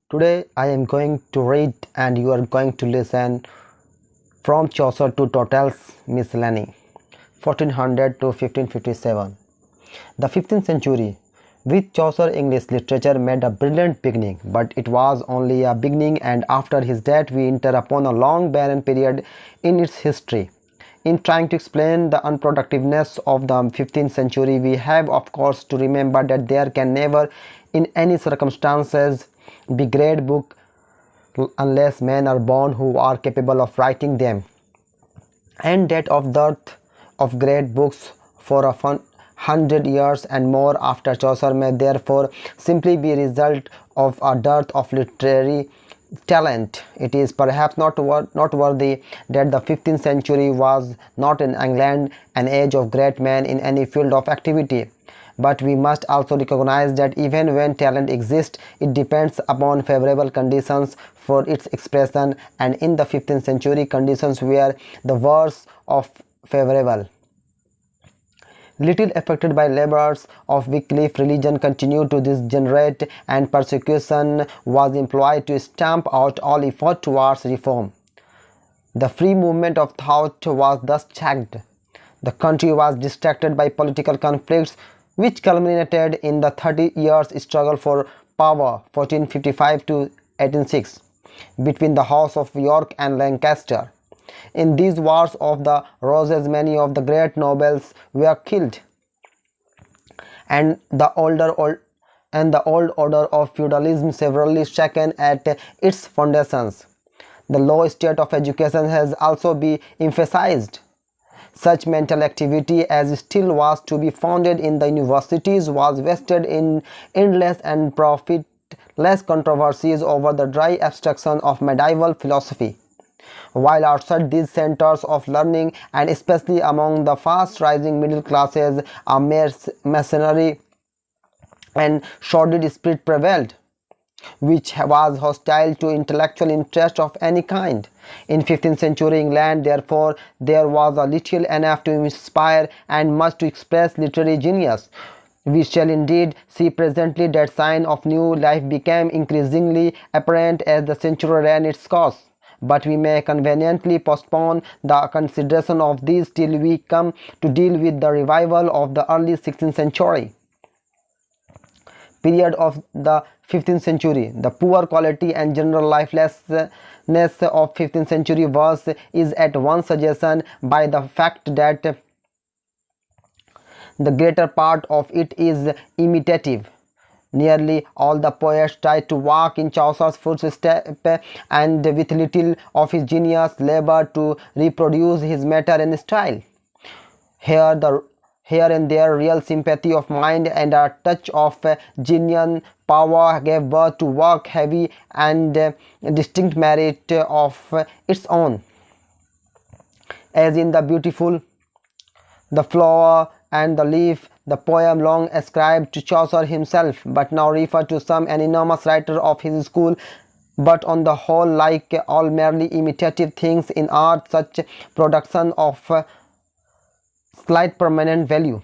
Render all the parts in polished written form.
Today I am going to read and you are going to listen from Chaucer to TOTTEL'S Miscellany, 1400 to 1557. The 15th century, with Chaucer English literature made a brilliant beginning, but it was only a beginning, and after his death we enter upon a long barren period in its history. In trying to explain the unproductiveness of the 15th century, we have of course to remember that there can never in any circumstances be great book unless men are born who are capable of writing them, and that of dearth of great books for a 100 years and more after Chaucer may therefore simply be a result of a dearth of literary talent. It is perhaps not noteworthy that the 15th century was not in England an age of great men in any field of activity. But we must also recognize that even when talent exists, it depends upon favorable conditions for its expression, and in the 15th century conditions were the worst of favorable. Little affected by labours of Wycliffe, religion continued to degenerate, and persecution was employed to stamp out all effort towards reform. The free movement of thought was thus checked. The country was distracted by political conflicts, which culminated in the 30 Years' struggle for power 1455 to 1806 between the House of York and Lancaster. In these wars of the roses many of the great nobles were killed, and the old order of feudalism severely shaken at its foundations. The low state of education has also been emphasized. Such mental activity as still was to be founded in the universities was wasted in endless and profitless controversies over the dry abstraction of medieval philosophy. While outside these centers of learning, and especially among the fast-rising middle classes, a mercenary and sordid spirit prevailed, which was hostile to intellectual interest of any kind. In 15th century England, therefore, there was a little enough to inspire and much to express literary genius. We shall indeed see presently that sign of new life became increasingly apparent as the century ran its course. But we may conveniently postpone the consideration of these till we come to deal with the revival of the early 16th century period of the 15th century. The poor quality and general lifelessness of 15th century verse is at once suggested by the fact that the greater part of it is imitative. Nearly all the poets tried to walk in Chaucer's footsteps, and with little of his genius labored to reproduce his matter and style. Here and there real sympathy of mind and a touch of genuine power gave birth to work heavy and distinct merit of its own, as in the beautiful, the flower and the leaf, the poem long ascribed to Chaucer himself, but now referred to some anonymous writer of his school. But on the whole, like all merely imitative things in art, such production of slight permanent value.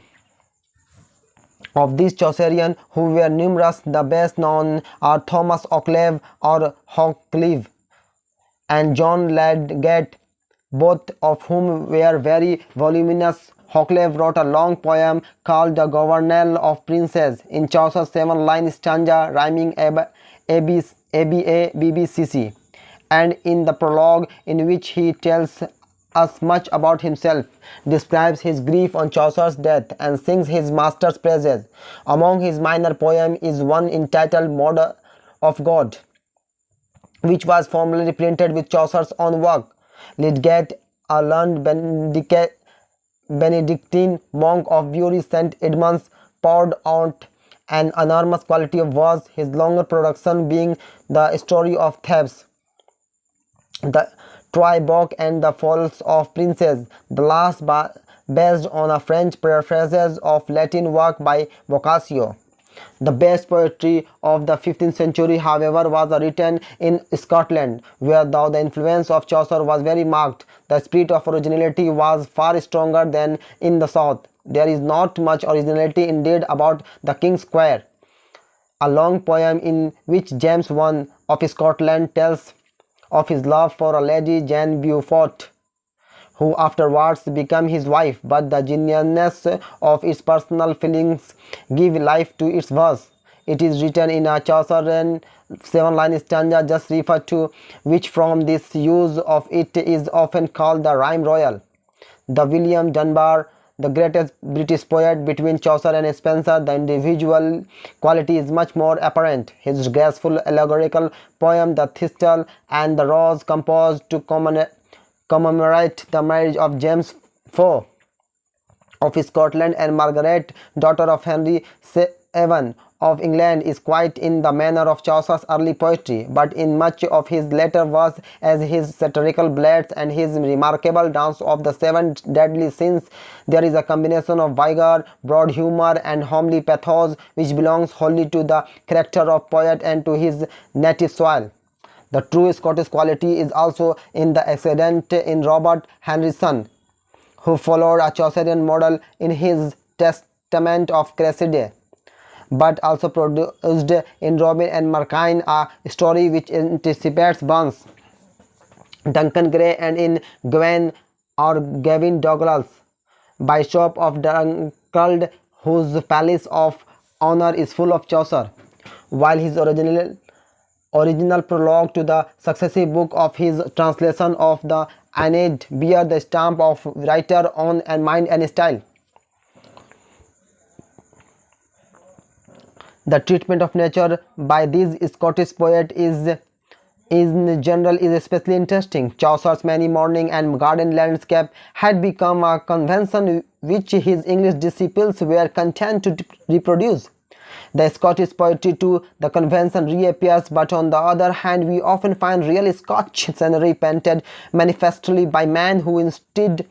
Of these Chaucerian, who were numerous, the best known are Thomas Occleve or Hoccleve and John Lydgate, both of whom were very voluminous. Hoccleve wrote a long poem called The Governale of Princes in Chaucer's 7-line stanza rhyming ABABBCC, and in the prologue, in which he tells us much about himself, describes his grief on Chaucer's death, and sings his master's praises. Among his minor poems is one entitled Mother of God, which was formerly printed with Chaucer's own work. Lydgate, a learned Benedictine monk of Bury St. Edmunds, poured out an enormous quality of verse, his longer production being the story of Thebes, the Troy book, and the Falls of Princes, the last based on a French paraphrase of Latin work by Boccaccio. The best poetry of the 15th century, however, was written in Scotland, where though the influence of Chaucer was very marked, the spirit of originality was far stronger than in the south. There is not much originality indeed about the King's Square, a long poem in which James I of Scotland tells of his love for a Lady Jane Beaufort, who afterwards became his wife, but the genuineness of its personal feelings give life to its verse. It is written in a Chaucerian 7-line stanza just referred to, which from this use of it is often called the rhyme royal. The William Dunbar, the greatest British poet between Chaucer and Spenser, the individual quality is much more apparent. His graceful allegorical poem The Thistle and the Rose, composed to commemorate the marriage of James IV of Scotland and Margaret, daughter of Henry VII of England, is quite in the manner of Chaucer's early poetry, but in much of his later verse, as his satirical ballads and his remarkable dance of the seven deadly sins, there is a combination of vigor, broad humor, and homely pathos which belongs wholly to the character of poet and to his native soil. The true Scottish quality is also in the accident in Robert Henryson, who followed a Chaucerian model in his Testament of Cressida, but also produced in Robin and Markine a story which anticipates Burns, Duncan Gray, and in Gwen or Gavin Douglas, Bishop of Dunkeld, whose Palace of Honor is full of Chaucer, while his original prologue to the successive book of his translation of the Aeneid bear the stamp of writer own and mind and style. The treatment of nature by these Scottish poets is in general is especially interesting. Chaucer's many morning and garden landscape had become a convention which his English disciples were content to reproduce. The Scottish poetry to the convention reappears, but on the other hand we often find real Scotch scenery painted manifestly by men who, instead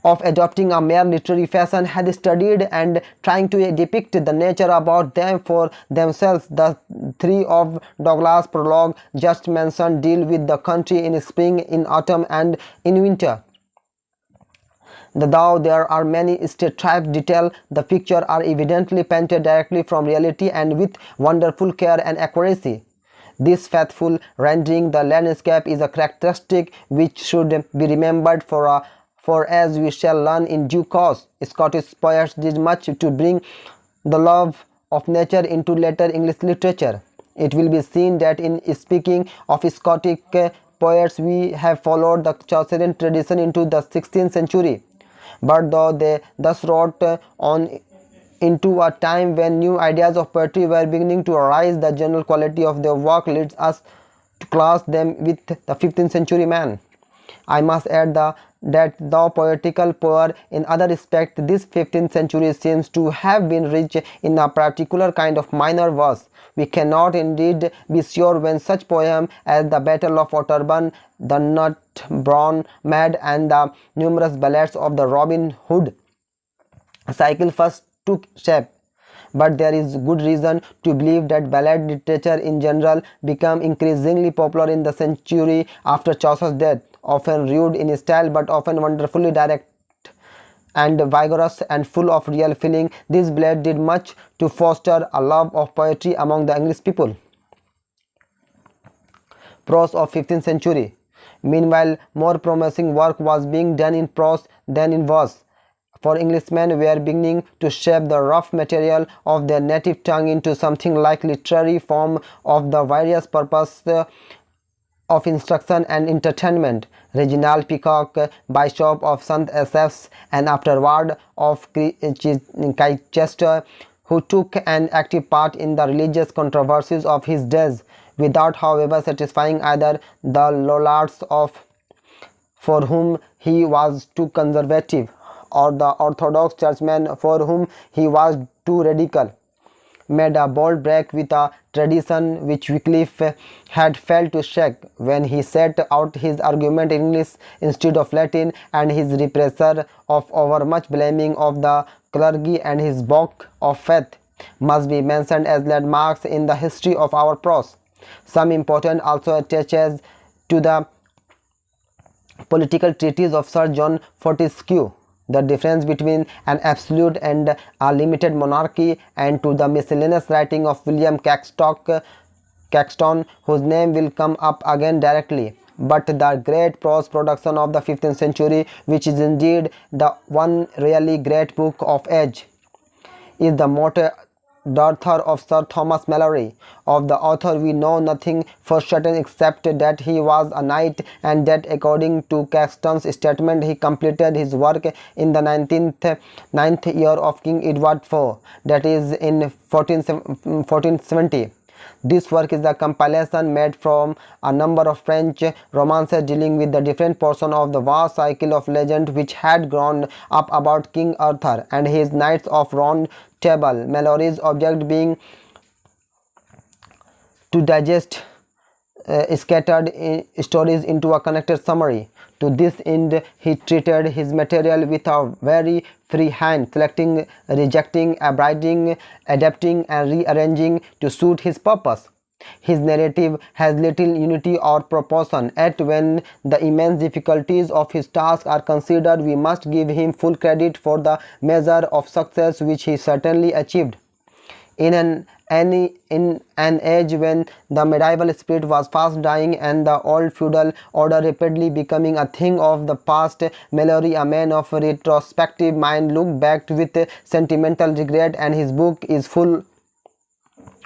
of adopting a mere literary fashion, had studied and trying to depict the nature about them for themselves. The three of Douglas' prologue just mentioned deal with the country in spring, in autumn, and in winter. Though there are many stereotyped details, the pictures are evidently painted directly from reality and with wonderful care and accuracy. This faithful rendering the landscape is a characteristic which should be remembered for as we shall learn in due course, Scottish poets did much to bring the love of nature into later English literature. It will be seen that in speaking of Scottish poets we have followed the Chaucerian tradition into the 16th century. But though they thus wrote on into a time when new ideas of poetry were beginning to arise, the general quality of their work leads us to class them with the 15th century man. I must add that though poetical poor in other respects, this 15th century seems to have been rich in a particular kind of minor verse. We cannot indeed be sure when such poems as the Battle of Otterburn, the Nut Brown Maid, and the numerous ballads of the Robin Hood cycle first took shape. But there is good reason to believe that ballad literature in general became increasingly popular in the century after Chaucer's death, often rude in style but often wonderfully direct and vigorous and full of real feeling. This ballad did much to foster a love of poetry among the English people. Prose of 15th century. Meanwhile, more promising work was being done in prose than in verse, for Englishmen were beginning to shape the rough material of their native tongue into something like literary form of the various purposes of instruction and entertainment. Reginald Peacock, Bishop of St. Asaph's and afterward of Chichester, who took an active part in the religious controversies of his days, without however satisfying either the Lollards for whom he was too conservative, or the Orthodox churchmen for whom he was too radical, made a bold break with a tradition which Wycliffe had failed to shake when he set out his argument in English instead of Latin, and his repressor of overmuch blaming of the clergy and his book of faith must be mentioned as landmarks in the history of our prose. Some important also attaches to the political treatise of Sir John Fortescue, the difference between an absolute and a limited monarchy, and to the miscellaneous writing of William Caxton, Caxton, whose name will come up again directly. But the great prose production of the 15th century, which is indeed the one really great book of age, is the Morte d'Arthur of Sir Thomas Malory. Of the author we know nothing for certain except that he was a knight, and that according to Caxton's statement he completed his work in the ninth year of King Edward IV, that is in 1470. This work is a compilation made from a number of French romances dealing with the different portions of the vast cycle of legend which had grown up about King Arthur and his Knights of Round Table, Malory's object being to digest scattered stories into a connected summary. To this end, he treated his material with a very free hand, selecting, rejecting, abriding, adapting, and rearranging to suit his purpose. His narrative has little unity or proportion, yet when the immense difficulties of his task are considered, we must give him full credit for the measure of success which he certainly achieved. In an age when the medieval spirit was fast dying and the old feudal order rapidly becoming a thing of the past, Malory, a man of retrospective mind, looked back with sentimental regret, and his book is full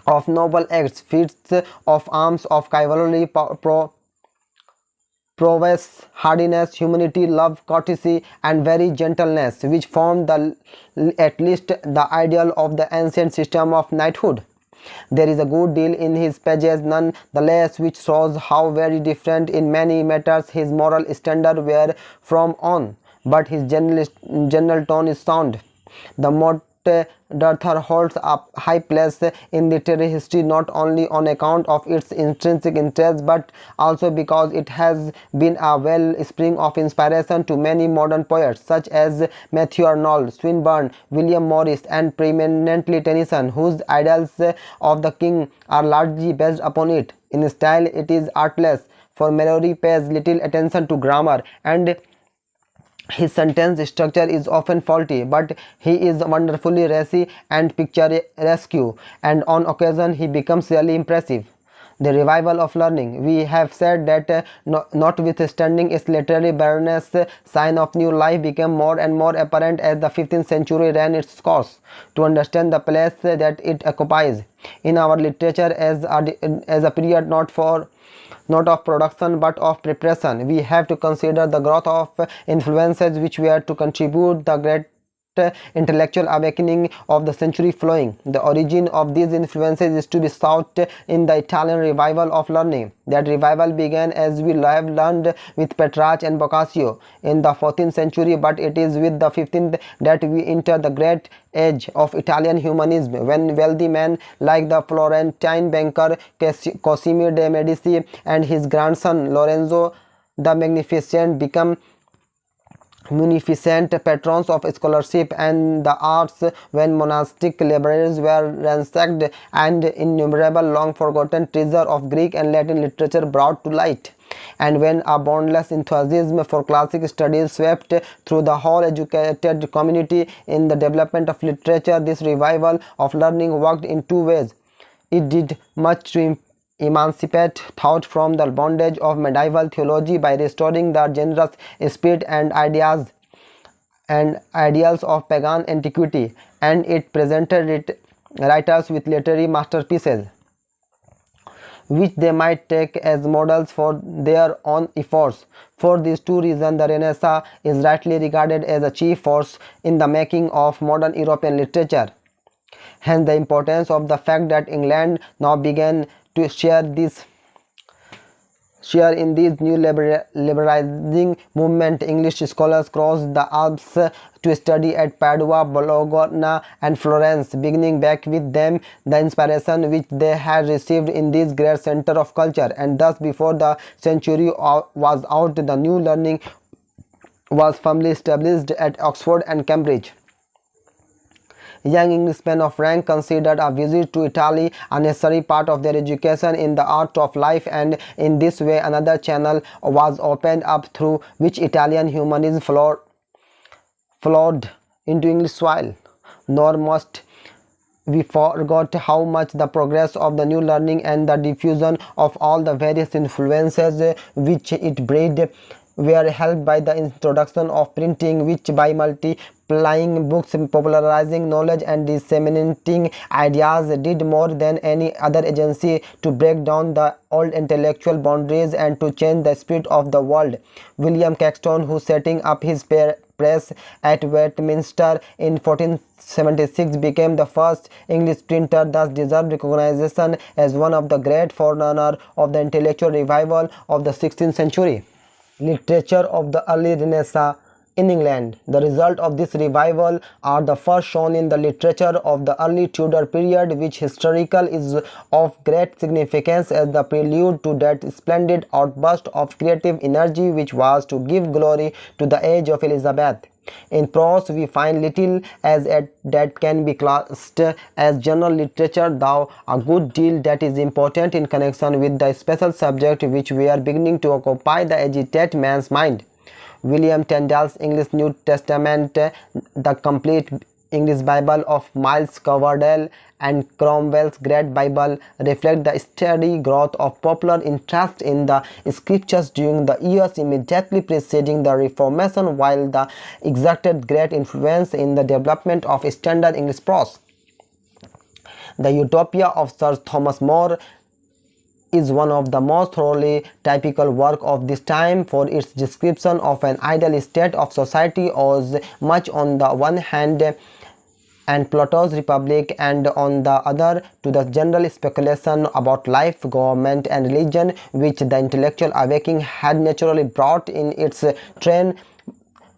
of noble acts, feats of arms, of cavalry, prowess, hardiness, humanity, love, courtesy, and very gentleness, which formed at least the ideal of the ancient system of knighthood. There is a good deal in his pages none the less which shows how very different in many matters his moral standards were from on, but his general tone is sound. The Morte d'Arthur holds a high place in literary history not only on account of its intrinsic interest but also because it has been a wellspring of inspiration to many modern poets such as Matthew Arnold, Swinburne, William Morris, and preeminently Tennyson, whose ideals of the king are largely based upon it. In style it is artless, for Malory pays little attention to grammar, and his sentence structure is often faulty, but he is wonderfully racy and picturesque, and on occasion he becomes really impressive. The revival of learning. We have said that notwithstanding its literary barrenness, sign of new life became more and more apparent as the 15th century ran its course. To understand the place that it occupies in our literature as a period not of production but of preparation, we have to consider the growth of influences which were to contribute the great intellectual awakening of the century following. The origin of these influences is to be sought in the Italian revival of learning. That revival began, as we have learned, with Petrarch and Boccaccio in the 14th century, but it is with the 15th that we enter the great age of Italian humanism, when wealthy men like the Florentine banker Cosimo de' Medici and his grandson Lorenzo the Magnificent become munificent patrons of scholarship and the arts, when monastic libraries were ransacked and innumerable long forgotten treasures of Greek and Latin literature brought to light, and when a boundless enthusiasm for classic studies swept through the whole educated community. In the development of literature, this revival of learning worked in two ways. It did much to emancipate thought from the bondage of medieval theology by restoring the generous spirit and ideals and ideals of pagan antiquity, and it presented writers with literary masterpieces which they might take as models for their own efforts. For these two reasons, the Renaissance is rightly regarded as a chief force in the making of modern European literature. Hence the importance of the fact that England now began to share in this new liberalizing movement. English scholars crossed the Alps to study at Padua, Bologna, and Florence, beginning back with them the inspiration which they had received in this great center of culture, and thus before the century was out, the new learning was firmly established at Oxford and Cambridge. Young Englishmen of rank considered a visit to Italy a necessary part of their education in the art of life, and in this way another channel was opened up through which Italian humanism flowed into English soil. Nor must we forgot how much the progress of the new learning and the diffusion of all the various influences which it bred were helped by the introduction of printing, which by multiplying books, popularizing knowledge and disseminating ideas did more than any other agency to break down the old intellectual boundaries and to change the spirit of the world. William Caxton, who setting up his press at Westminster in 1476 became the first English printer, thus deserved recognition as one of the great forerunners of the intellectual revival of the 16th century. Literature of the early Renaissance in England. The result of this revival are the first shown in the literature of the early Tudor period, which historical is of great significance as the prelude to that splendid outburst of creative energy which was to give glory to the age of Elizabeth. In prose, we find little as that can be classed as general literature, though a good deal that is important in connection with the special subject which we are beginning to occupy the agitated man's mind. William Tyndale's English New Testament, the complete English Bible of Miles Coverdale, and Cromwell's Great Bible reflect the steady growth of popular interest in the scriptures during the years immediately preceding the Reformation, while they exerted great influence in the development of standard English prose. The Utopia of Sir Thomas More is one of the most thoroughly typical work of this time, for its description of an ideal state of society owes much on the one hand and Plato's Republic and on the other to the general speculation about life, government and religion which the intellectual awakening had naturally brought in its train.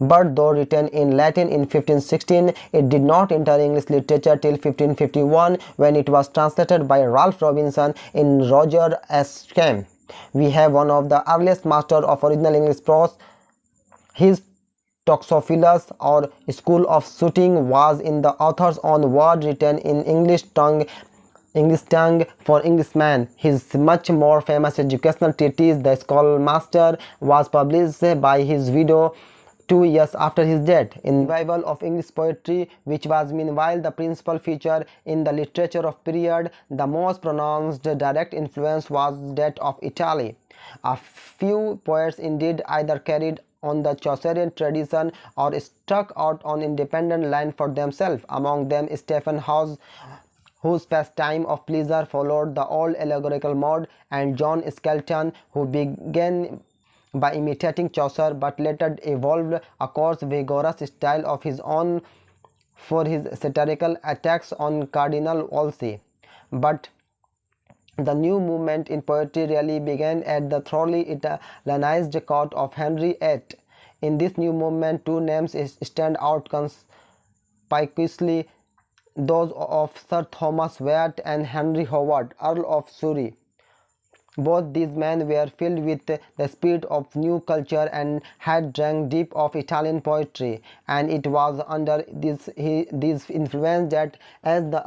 But though written in Latin in 1516, it did not enter English literature till 1551 when it was translated by Ralph Robinson in Roger Ascham. We have one of the earliest masters of original English prose. His Toxophilus or School of Shooting was in the author's own word written in English tongue for Englishmen. His much more famous educational treatise, The Schoolmaster, was published by his widow 2 years after his death. In revival of English poetry, which was meanwhile the principal feature in the literature of period, the most pronounced direct influence was that of Italy. A few poets indeed either carried on the Chaucerian tradition or struck out on independent line for themselves. Among them Stephen Hawes, whose pastime of pleasure followed the old allegorical mode, and John Skelton, who began by imitating Chaucer but later evolved a coarse vigorous style of his own for his satirical attacks on Cardinal Wolsey. But the new movement in poetry really began at the thoroughly Italianized court of Henry VIII. In this new movement, two names stand out conspicuously, those of Sir Thomas Wyatt and Henry Howard, Earl of Surrey. Both these men were filled with the spirit of new culture and had drank deep of Italian poetry, and it was under this influence that, as the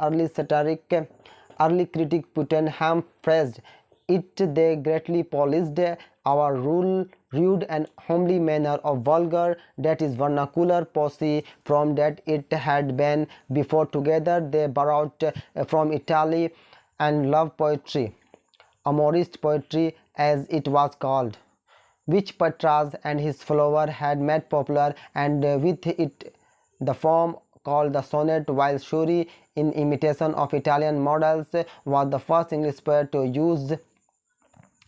early critic Puttenham phrased it, they greatly polished our rude and homely manner of vulgar, that is vernacular poesy, from that it had been before. Together they borrowed from Italy and love poetry, Amorist poetry as it was called, which Petrarch and his follower had made popular, and with it the form called the sonnet, while Surrey, in imitation of Italian models, was the first English poet to use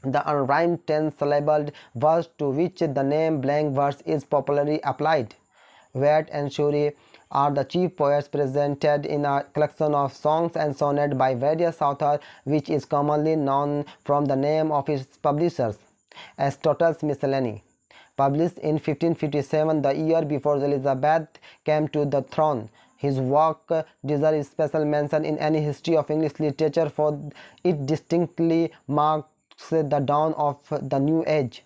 the unrhymed 10-syllabled verse, to which the name blank verse is popularly applied. Wyatt and Surrey are the chief poets presented in a collection of songs and sonnets by various authors, which is commonly known from the name of its publishers as TOTTEL'S Miscellany. Published in 1557, the year before Elizabeth came to the throne, his work deserves special mention in any history of English literature, for it distinctly marks the dawn of the new age.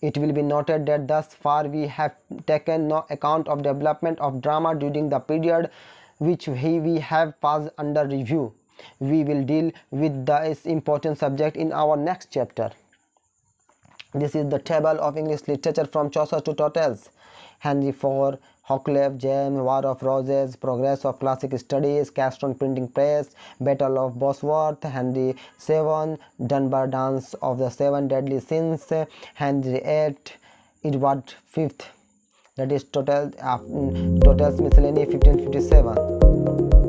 It will be noted that thus far we have taken no account of development of drama during the period which we have passed under review. We will deal with this important subject in our next chapter. This is the table of English literature from Chaucer to TOTTEL'S. Henry IV, Hoccleve, James, War of Roses, Progress of Classic Studies, Castron Printing Press, Battle of Bosworth, Henry VII, Dunbar Dance of the Seven Deadly Sins, Henry VIII, Edward V. That is Tottle's Miscellany 1557.